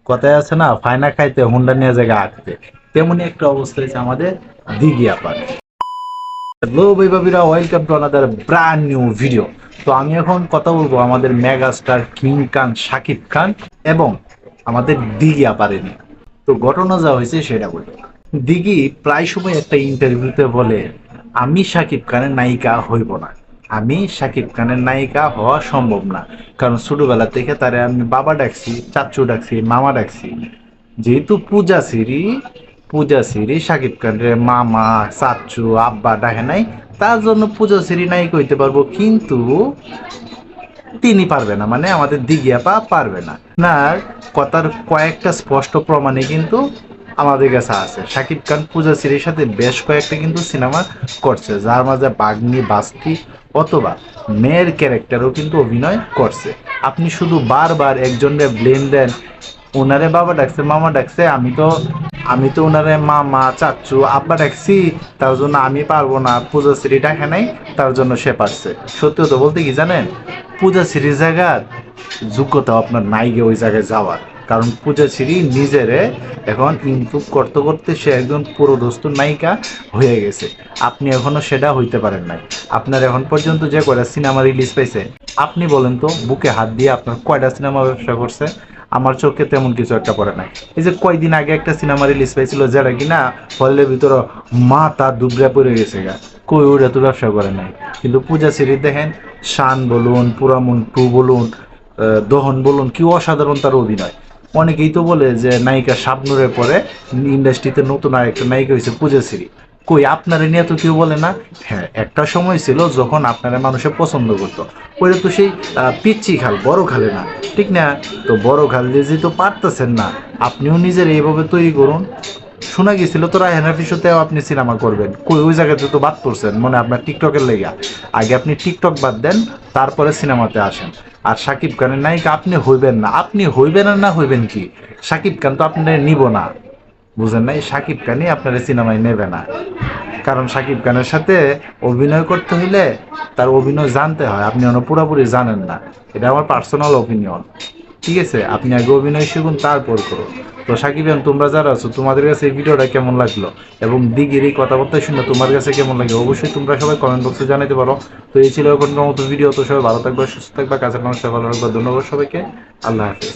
কথায় আছে না, ফায়না খাইতে হুন্ডা নিয়ে জায়গা আঁকতে, তেমনি একটা অবস্থা হয়েছে আমাদের দিঘি আপার। হ্যালো ভাই ভাবিরা, welcome to another brand new video. তো আমি এখন কথা বলবো আমাদের mega star king Khan Shakib Khan এবং আমাদের দিঘি আপারে নিয়ে। তো ঘটনা যা হয়েছে সেটা বলি। দিঘি প্রায় সময় একটা ইন্টারভিউতে বলে, আমি শাকিব খানের নায়িকা হইব না, আমি শাকিব খানের নায়িকা হওয়া সম্ভব না। কারণ ছোটবেলা থেকে তারে আমি বাবা ডাকছি, চাচু ডাকছি, মামা ডাকছি। যেহেতু পূজা সিরি শাকিব খানের মামা, চাচু, আব্বা ডাকে নাই, তার জন্য পূজা সিরি নায়িকা হইতে পারবো, কিন্তু তিনি পারবে না, মানে আমাদের দিঘিয়াপা পারবে না। আপনার কথার কয়েকটা স্পষ্ট প্রমাণে কিন্তু আমাদের কাছে আছে। শাকিব খান পূজা সিরির সাথে বেশ কয়েকটা কিন্তু সিনেমা করছে, যার মাঝে বাগ্নি, বাস্তি অথবা মেয়ের ক্যারেক্টারও কিন্তু অভিনয় করছে। আপনি শুধু বারবার একজনের ব্লেম দেন, ওনারে বাবা ডাকছে, মামা ডাকছে, আমি তো ওনারে মামা, চাচু, আব্বা ডাকছি, তার জন্য আমি পারবো না। পূজা শ্রী ডাকে নাই, তার জন্য সে পারছে। সত্যি তো বলতে কি জানেন, পূজা শ্রীর জায়গার যোগ্যতা আপনার নাই গে ওই জায়গায় যাওয়ার। কারণ পূজা শ্রী নিজেরে এখন ইমপ্রুভ করতে করতে সে একজন পুরোদস্তুর নায়িকা হয়ে গেছে। আপনি এখনো সেটা হইতে পারেন নাই। আপনার এখন পর্যন্ত যে কয়টা সিনেমা রিলিজ পাইছে, আপনি বলেন তো বুকে হাত দিয়ে আপনার কয়টা সিনেমা ব্যবসা করছে? আমার চোখে তেমন কিছু একটা পড়ে নাই। এই যে কয়দিন আগে একটা সিনেমা রিলিজ পাইছিল, যেটা কিনা হলের ভিতরে মাথা দুবড়ে পড়ে গেছে গা, কই ওটা তো ব্যবসা করে নাই। কিন্তু পূজা সিরিজ দেখেন, শান বলুন, পুরামুন টু বলুন, দহন বলুন, কি অসাধারণ তার অভিনয়। অনেকেই তো বলে যে নায়িকা শাবনুরের পরে ইন্ডাস্ট্রিতে নতুন আরেকটা নায়িকা হয়েছে পূজা সিরি। কই আপনারা নিয়ে তো কেউ বলে না। হ্যাঁ, একটা সময় ছিল যখন আপনারা মানুষে পছন্দ করতো, ওইটা তো সেই পিচ্ছি খাল, বড় খালে না, ঠিক না? তো বড় খাল দিয়ে যেহেতু পারতেছেন না, আপনিও নিজের এইভাবে তৈরি করুন। শোনা গেছিল তো রায়হান রাফিসতেও আপনি সিনেমা করবেন, কই ওই জায়গাতে তো বাদ পড়ছেন মনে আপনার টিকটকের লেগা। আগে আপনি টিকটক বাদ দেন, তারপরে সিনেমাতে আসেন। আর শাকিব খানের নায়িকা আপনি হইবেন না, আপনি হইবেন আর না হইবেন কি, শাকিব খান তো আপনার নিব না। বুঝেন নাই, শাকিব খানই আপনার সিনেমায় নেবে না। কারণ শাকিব খানের সাথে অভিনয় করতে হইলে তার অভিনয় জানতে হয়, আপনি অন্য পুরোপুরি জানেন না। এটা আমার পার্সোনাল অপিনিয়ন। ঠিক আছে, আপনি আগে অভিনয় শিখুন, তারপর করুন। তো সাকিব খান, তোমরা যারা আছো, তোমাদের কাছে এই ভিডিওটা কেমন লাগলো এবং দিঘির এই কথাবার্তা শুনে তোমার কাছে কেমন লাগে, অবশ্যই তোমরা সবাই কমেন্ট বক্সে জানাতে পারো। তো এই ছিল এখনকার মতো ভিডিও। তো সবাই ভালো থাকবে, সুস্থ থাকবে, কাছের মানুষটা ভালো রাখবে। ধন্যবাদ সবাইকে। আল্লাহ হাফিজ।